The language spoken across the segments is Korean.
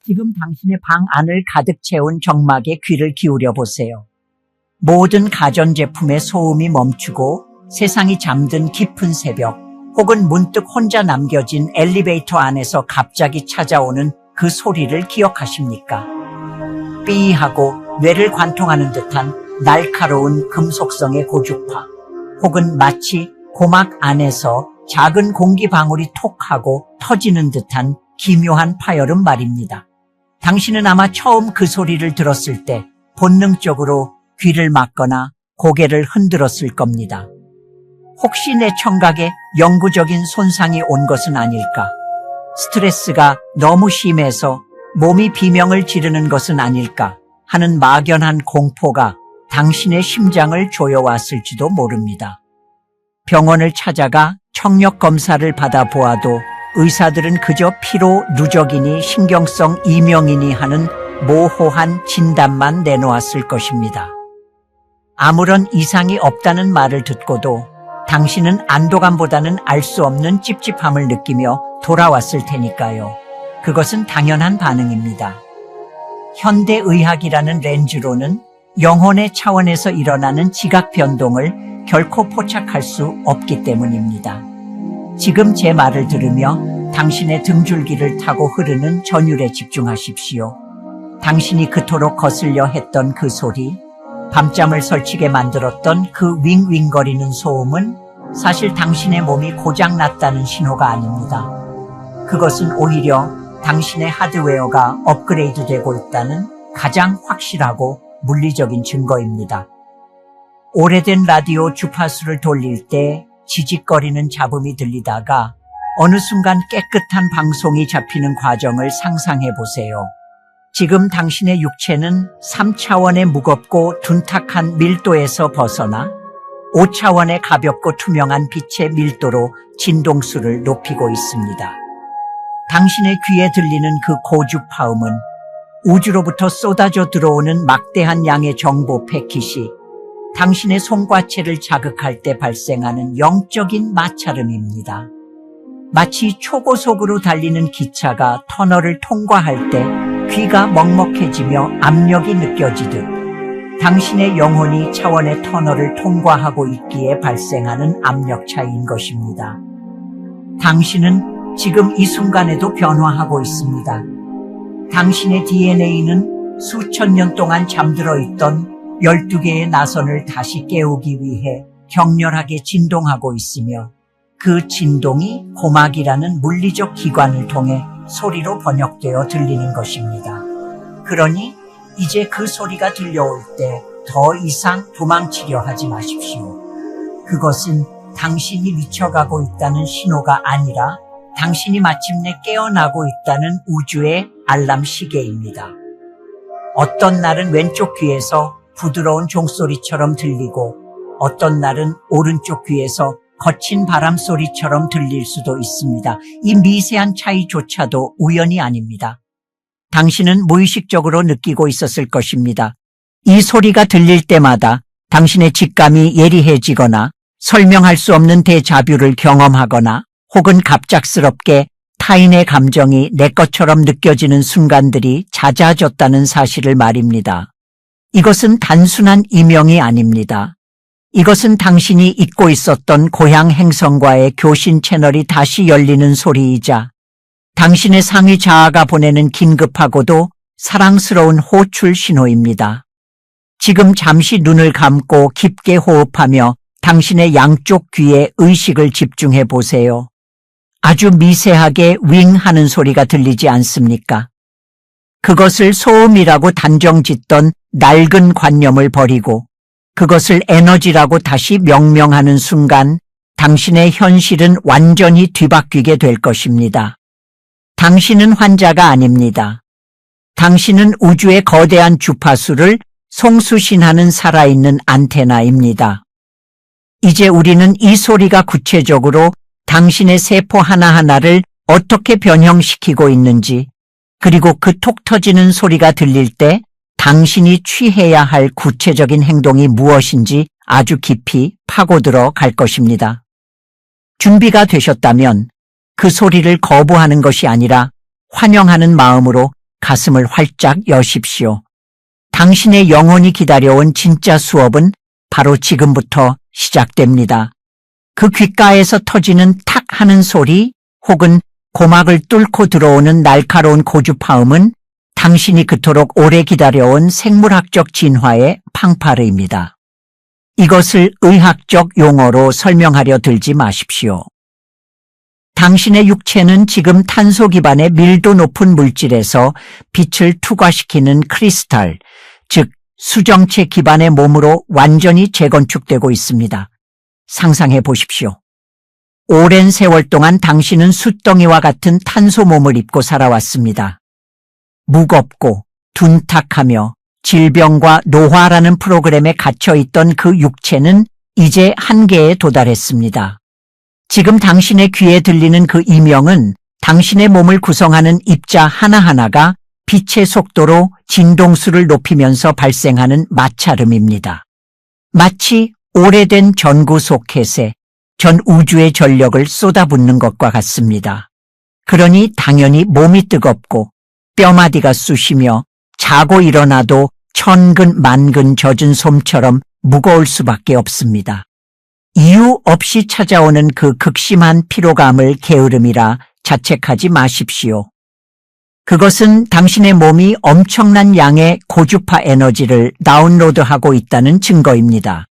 지금 당신의 방 안을 가득 채운 정막에 귀를 기울여 보세요. 모든 가전제품의 소음이 멈추고 세상이 잠든 깊은 새벽, 혹은 문득 혼자 남겨진 엘리베이터 안에서 갑자기 찾아오는 그 소리를 기억하십니까? 삐하고 뇌를 관통하는 듯한 날카로운 금속성의 고주파, 혹은 마치 고막 안에서 작은 공기방울이 톡하고 터지는 듯한 기묘한 파열음 말입니다. 당신은 아마 처음 그 소리를 들었을 때 본능적으로 귀를 막거나 고개를 흔들었을 겁니다. 혹시 내 청각에 영구적인 손상이 온 것은 아닐까? 스트레스가 너무 심해서 몸이 비명을 지르는 것은 아닐까 하는 막연한 공포가 당신의 심장을 조여왔을지도 모릅니다. 병원을 찾아가 청력 검사를 받아보아도 의사들은 그저 피로 누적이니 신경성 이명이니 하는 모호한 진단만 내놓았을 것입니다. 아무런 이상이 없다는 말을 듣고도 당신은 안도감보다는 알 수 없는 찝찝함을 느끼며 돌아왔을 테니까요. 그것은 당연한 반응입니다. 현대의학이라는 렌즈로는 영혼의 차원에서 일어나는 지각 변동을 결코 포착할 수 없기 때문입니다. 지금 제 말을 들으며 당신의 등줄기를 타고 흐르는 전율에 집중하십시오. 당신이 그토록 거슬려 했던 그 소리, 밤잠을 설치게 만들었던 그 윙윙거리는 소음은 사실 당신의 몸이 고장났다는 신호가 아닙니다. 그것은 오히려 당신의 하드웨어가 업그레이드되고 있다는 가장 확실하고 물리적인 증거입니다. 오래된 라디오 주파수를 돌릴 때 지직거리는 잡음이 들리다가 어느 순간 깨끗한 방송이 잡히는 과정을 상상해 보세요. 지금 당신의 육체는 3차원의 무겁고 둔탁한 밀도에서 벗어나 5차원의 가볍고 투명한 빛의 밀도로 진동수를 높이고 있습니다. 당신의 귀에 들리는 그 고주파음은 우주로부터 쏟아져 들어오는 막대한 양의 정보 패킷이 당신의 손과체를 자극할 때 발생하는 영적인 마찰음입니다. 마치 초고속으로 달리는 기차가 터널을 통과할 때 귀가 먹먹해지며 압력이 느껴지듯 당신의 영혼이 차원의 터널을 통과하고 있기에 발생하는 압력 차이인 것입니다. 당신은 지금 이 순간에도 변화하고 있습니다. 당신의 DNA는 수천 년 동안 잠들어 있던 12개의 나선을 다시 깨우기 위해 격렬하게 진동하고 있으며 그 진동이 고막이라는 물리적 기관을 통해 소리로 번역되어 들리는 것입니다. 그러니 이제 그 소리가 들려올 때 더 이상 도망치려 하지 마십시오. 그것은 당신이 미쳐가고 있다는 신호가 아니라 당신이 마침내 깨어나고 있다는 우주의 알람 시계입니다. 어떤 날은 왼쪽 귀에서 부드러운 종소리처럼 들리고 어떤 날은 오른쪽 귀에서 거친 바람소리처럼 들릴 수도 있습니다. 이 미세한 차이조차도 우연이 아닙니다. 당신은 무의식적으로 느끼고 있었을 것입니다. 이 소리가 들릴 때마다 당신의 직감이 예리해지거나 설명할 수 없는 데자뷰를 경험하거나 혹은 갑작스럽게 타인의 감정이 내 것처럼 느껴지는 순간들이 잦아졌다는 사실을 말입니다. 이것은 단순한 이명이 아닙니다. 이것은 당신이 잊고 있었던 고향 행성과의 교신 채널이 다시 열리는 소리이자 당신의 상위 자아가 보내는 긴급하고도 사랑스러운 호출 신호입니다. 지금 잠시 눈을 감고 깊게 호흡하며 당신의 양쪽 귀에 의식을 집중해 보세요. 아주 미세하게 윙 하는 소리가 들리지 않습니까? 그것을 소음이라고 단정짓던 낡은 관념을 버리고 그것을 에너지라고 다시 명명하는 순간 당신의 현실은 완전히 뒤바뀌게 될 것입니다. 당신은 환자가 아닙니다. 당신은 우주의 거대한 주파수를 송수신하는 살아있는 안테나입니다. 이제 우리는 이 소리가 구체적으로 당신의 세포 하나하나를 어떻게 변형시키고 있는지, 그리고 그 톡 터지는 소리가 들릴 때 당신이 취해야 할 구체적인 행동이 무엇인지 아주 깊이 파고들어 갈 것입니다. 준비가 되셨다면 그 소리를 거부하는 것이 아니라 환영하는 마음으로 가슴을 활짝 여십시오. 당신의 영혼이 기다려온 진짜 수업은 바로 지금부터 시작됩니다. 그 귓가에서 터지는 탁 하는 소리 혹은 고막을 뚫고 들어오는 날카로운 고주파음은 당신이 그토록 오래 기다려온 생물학적 진화의 팡파르입니다. 이것을 의학적 용어로 설명하려 들지 마십시오. 당신의 육체는 지금 탄소 기반의 밀도 높은 물질에서 빛을 투과시키는 크리스탈, 즉 수정체 기반의 몸으로 완전히 재건축되고 있습니다. 상상해 보십시오. 오랜 세월 동안 당신은 숫덩이와 같은 탄소 몸을 입고 살아왔습니다. 무겁고 둔탁하며 질병과 노화라는 프로그램에 갇혀있던 그 육체는 이제 한계에 도달했습니다. 지금 당신의 귀에 들리는 그 이명은 당신의 몸을 구성하는 입자 하나하나가 빛의 속도로 진동수를 높이면서 발생하는 마찰음입니다. 마치 오래된 전구 소켓에 전 우주의 전력을 쏟아붓는 것과 같습니다. 그러니 당연히 몸이 뜨겁고 뼈마디가 쑤시며 자고 일어나도 천근 만근 젖은 솜처럼 무거울 수밖에 없습니다. 이유 없이 찾아오는 그 극심한 피로감을 게으름이라 자책하지 마십시오. 그것은 당신의 몸이 엄청난 양의 고주파 에너지를 다운로드하고 있다는 증거입니다.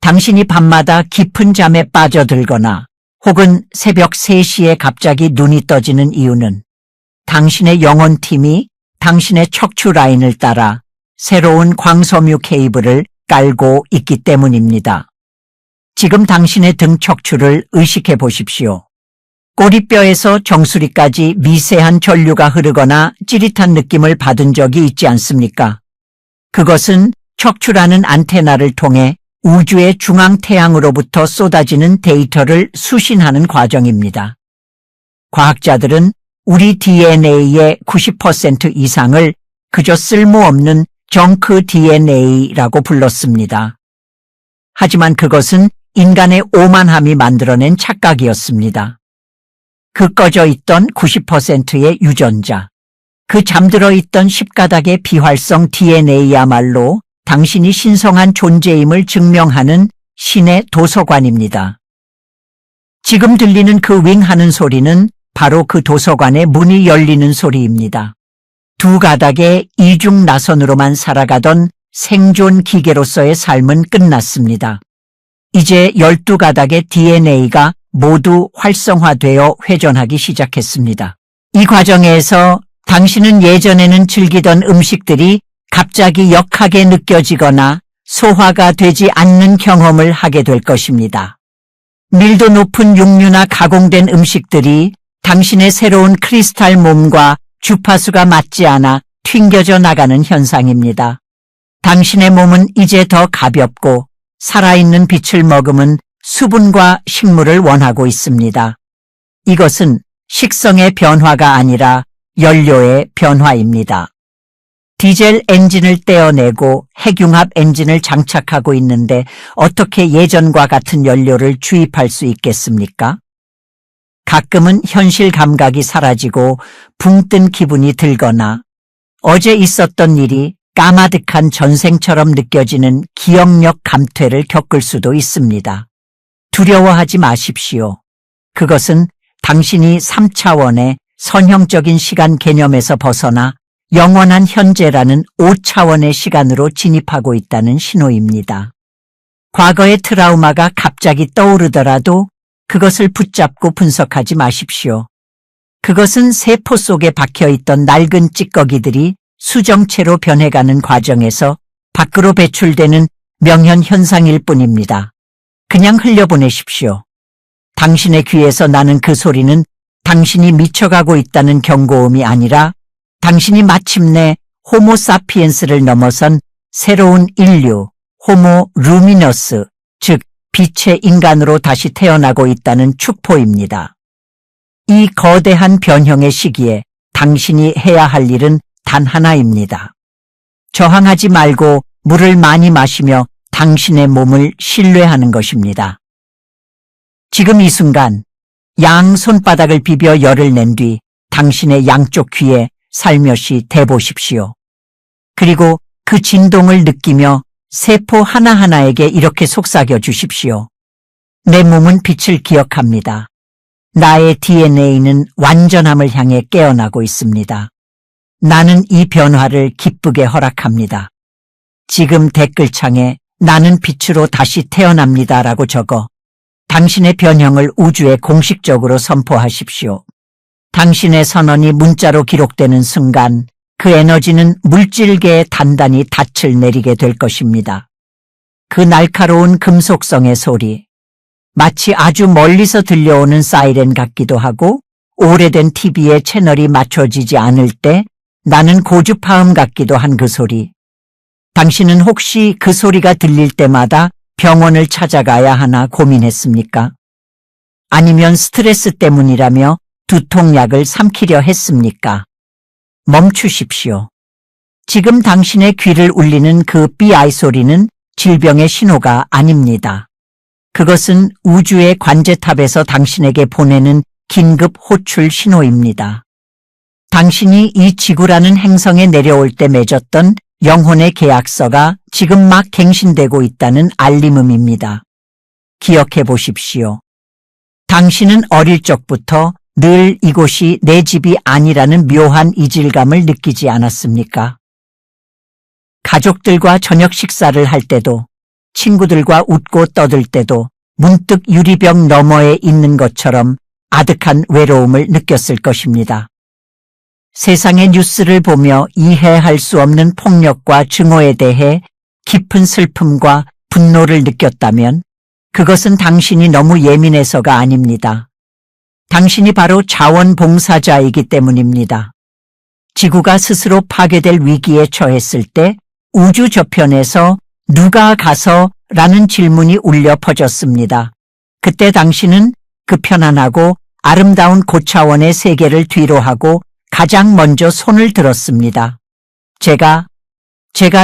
당신이 밤마다 깊은 잠에 빠져들거나 혹은 새벽 3시에 갑자기 눈이 떠지는 이유는 당신의 영혼팀이 당신의 척추 라인을 따라 새로운 광섬유 케이블을 깔고 있기 때문입니다. 지금 당신의 등 척추를 의식해 보십시오. 꼬리뼈에서 정수리까지 미세한 전류가 흐르거나 찌릿한 느낌을 받은 적이 있지 않습니까? 그것은 척추라는 안테나를 통해 우주의 중앙태양으로부터 쏟아지는 데이터를 수신하는 과정입니다. 과학자들은 우리 DNA의 90% 이상을 그저 쓸모없는 정크 DNA라고 불렀습니다. 하지만 그것은 인간의 오만함이 만들어낸 착각이었습니다. 그 꺼져 있던 90%의 유전자, 그 잠들어 있던 10가닥의 비활성 DNA야말로 당신이 신성한 존재임을 증명하는 신의 도서관입니다. 지금 들리는 그 윙하는 소리는 바로 그 도서관의 문이 열리는 소리입니다. 2가닥의 이중 나선으로만 살아가던 생존 기계로서의 삶은 끝났습니다. 이제 12가닥의 DNA가 모두 활성화되어 회전하기 시작했습니다. 이 과정에서 당신은 예전에는 즐기던 음식들이 갑자기 역하게 느껴지거나 소화가 되지 않는 경험을 하게 될 것입니다. 밀도 높은 육류나 가공된 음식들이 당신의 새로운 크리스탈 몸과 주파수가 맞지 않아 튕겨져 나가는 현상입니다. 당신의 몸은 이제 더 가볍고 살아있는 빛을 머금은 수분과 식물을 원하고 있습니다. 이것은 식성의 변화가 아니라 연료의 변화입니다. 디젤 엔진을 떼어내고 핵융합 엔진을 장착하고 있는데 어떻게 예전과 같은 연료를 주입할 수 있겠습니까? 가끔은 현실 감각이 사라지고 붕 뜬 기분이 들거나 어제 있었던 일이 까마득한 전생처럼 느껴지는 기억력 감퇴를 겪을 수도 있습니다. 두려워하지 마십시오. 그것은 당신이 3차원의 선형적인 시간 개념에서 벗어나 영원한 현재라는 5차원의 시간으로 진입하고 있다는 신호입니다. 과거의 트라우마가 갑자기 떠오르더라도 그것을 붙잡고 분석하지 마십시오. 그것은 세포 속에 박혀있던 낡은 찌꺼기들이 수정체로 변해가는 과정에서 밖으로 배출되는 명현현상일 뿐입니다. 그냥 흘려보내십시오. 당신의 귀에서 나는 그 소리는 당신이 미쳐가고 있다는 경고음이 아니라 당신이 마침내 호모 사피엔스를 넘어선 새로운 인류, 호모 루미너스, 즉 빛의 인간으로 다시 태어나고 있다는 축포입니다. 이 거대한 변형의 시기에 당신이 해야 할 일은 단 하나입니다. 저항하지 말고 물을 많이 마시며 당신의 몸을 신뢰하는 것입니다. 지금 이 순간 양 손바닥을 비벼 열을 낸 뒤 당신의 양쪽 귀에 살며시 대보십시오. 그리고 그 진동을 느끼며 세포 하나하나에게 이렇게 속삭여 주십시오. 내 몸은 빛을 기억합니다. 나의 DNA는 완전함을 향해 깨어나고 있습니다. 나는 이 변화를 기쁘게 허락합니다. 지금 댓글창에 나는 빛으로 다시 태어납니다라고 적어 당신의 변형을 우주에 공식적으로 선포하십시오. 당신의 선언이 문자로 기록되는 순간 그 에너지는 물질계에 단단히 닻을 내리게 될 것입니다. 그 날카로운 금속성의 소리, 마치 아주 멀리서 들려오는 사이렌 같기도 하고 오래된 TV의 채널이 맞춰지지 않을 때 나는 고주파음 같기도 한 그 소리. 당신은 혹시 그 소리가 들릴 때마다 병원을 찾아가야 하나 고민했습니까? 아니면 스트레스 때문이라며 두통약을 삼키려 했습니까? 멈추십시오. 지금 당신의 귀를 울리는 그 BI 소리는 질병의 신호가 아닙니다. 그것은 우주의 관제탑에서 당신에게 보내는 긴급 호출 신호입니다. 당신이 이 지구라는 행성에 내려올 때 맺었던 영혼의 계약서가 지금 막 갱신되고 있다는 알림음입니다. 기억해 보십시오. 당신은 어릴 적부터 늘 이곳이 내 집이 아니라는 묘한 이질감을 느끼지 않았습니까? 가족들과 저녁 식사를 할 때도, 친구들과 웃고 떠들 때도 문득 유리병 너머에 있는 것처럼 아득한 외로움을 느꼈을 것입니다. 세상의 뉴스를 보며 이해할 수 없는 폭력과 증오에 대해 깊은 슬픔과 분노를 느꼈다면 그것은 당신이 너무 예민해서가 아닙니다. 당신이 바로 자원봉사자이기 때문입니다. 지구가 스스로 파괴될 위기에 처했을 때 우주 저편에서 누가 가서? 라는 질문이 울려 퍼졌습니다. 그때 당신은 그 편안하고 아름다운 고차원의 세계를 뒤로하고 가장 먼저 손을 들었습니다. 제가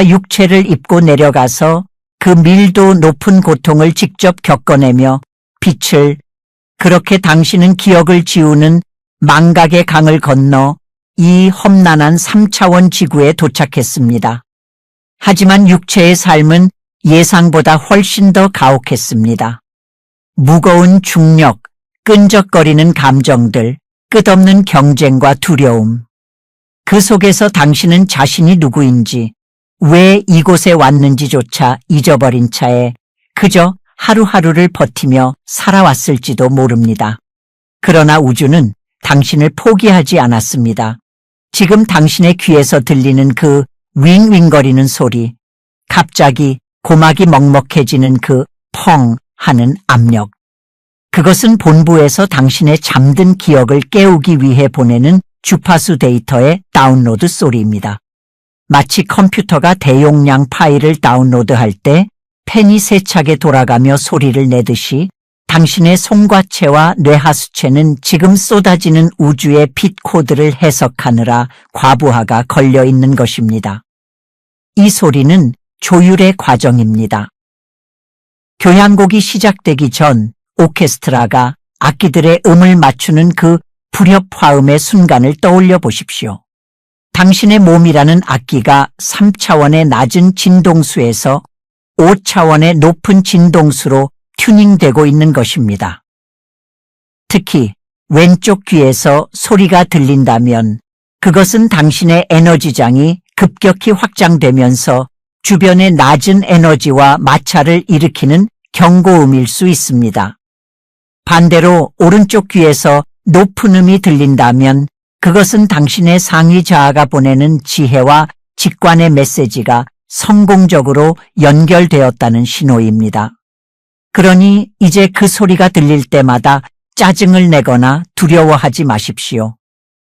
육체를 입고 내려가서 그 밀도 높은 고통을 직접 겪어내며 빛을, 그렇게 당신은 기억을 지우는 망각의 강을 건너 이 험난한 3차원 지구에 도착했습니다. 하지만 육체의 삶은 예상보다 훨씬 더 가혹했습니다. 무거운 중력, 끈적거리는 감정들, 끝없는 경쟁과 두려움. 그 속에서 당신은 자신이 누구인지, 왜 이곳에 왔는지조차 잊어버린 차에 그저 하루하루를 버티며 살아왔을지도 모릅니다. 그러나 우주는 당신을 포기하지 않았습니다. 지금 당신의 귀에서 들리는 그 윙윙거리는 소리, 갑자기 고막이 먹먹해지는 그 펑 하는 압력. 그것은 본부에서 당신의 잠든 기억을 깨우기 위해 보내는 주파수 데이터의 다운로드 소리입니다. 마치 컴퓨터가 대용량 파일을 다운로드할 때 펜이 세차게 돌아가며 소리를 내듯이 당신의 송과체와 뇌하수체는 지금 쏟아지는 우주의 빛 코드를 해석하느라 과부하가 걸려 있는 것입니다. 이 소리는 조율의 과정입니다. 교향곡이 시작되기 전 오케스트라가 악기들의 음을 맞추는 그 불협화음의 순간을 떠올려 보십시오. 당신의 몸이라는 악기가 3차원의 낮은 진동수에서 5차원의 높은 진동수로 튜닝되고 있는 것입니다. 특히 왼쪽 귀에서 소리가 들린다면 그것은 당신의 에너지장이 급격히 확장되면서 주변의 낮은 에너지와 마찰을 일으키는 경고음일 수 있습니다. 반대로 오른쪽 귀에서 높은 음이 들린다면 그것은 당신의 상위 자아가 보내는 지혜와 직관의 메시지가 성공적으로 연결되었다는 신호입니다. 그러니 이제 그 소리가 들릴 때마다 짜증을 내거나 두려워하지 마십시오.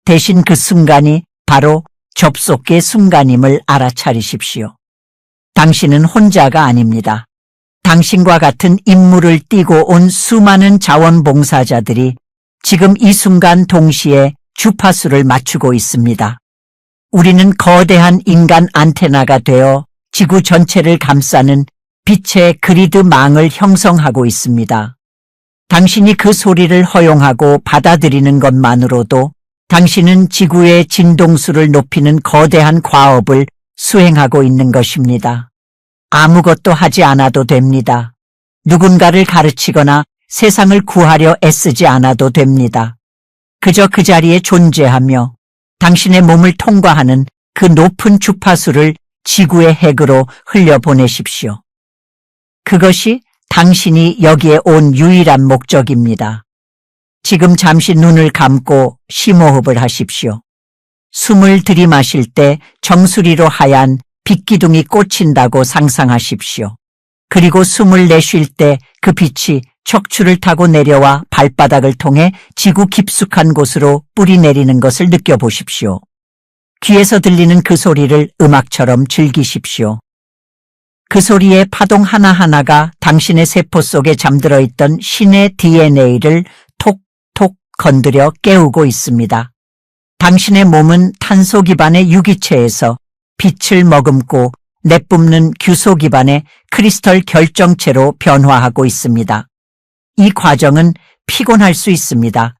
대신 그 순간이 바로 접속의 순간임을 알아차리십시오. 당신은 혼자가 아닙니다. 당신과 같은 임무를 띠고 온 수많은 자원봉사자들이 지금 이 순간 동시에 주파수를 맞추고 있습니다. 우리는 거대한 인간 안테나가 되어 지구 전체를 감싸는 빛의 그리드망을 형성하고 있습니다. 당신이 그 소리를 허용하고 받아들이는 것만으로도 당신은 지구의 진동수를 높이는 거대한 과업을 수행하고 있는 것입니다. 아무것도 하지 않아도 됩니다. 누군가를 가르치거나 세상을 구하려 애쓰지 않아도 됩니다. 그저 그 자리에 존재하며 당신의 몸을 통과하는 그 높은 주파수를 지구의 핵으로 흘려보내십시오. 그것이 당신이 여기에 온 유일한 목적입니다. 지금 잠시 눈을 감고 심호흡을 하십시오. 숨을 들이마실 때 정수리로 하얀 빛기둥이 꽂힌다고 상상하십시오. 그리고 숨을 내쉴 때 그 빛이 척추를 타고 내려와 발바닥을 통해 지구 깊숙한 곳으로 뿌리 내리는 것을 느껴보십시오. 귀에서 들리는 그 소리를 음악처럼 즐기십시오. 그 소리의 파동 하나하나가 당신의 세포 속에 잠들어 있던 신의 DNA를 톡톡 건드려 깨우고 있습니다. 당신의 몸은 탄소 기반의 유기체에서 빛을 머금고 내뿜는 규소 기반의 크리스털 결정체로 변화하고 있습니다. 이 과정은 피곤할 수 있습니다.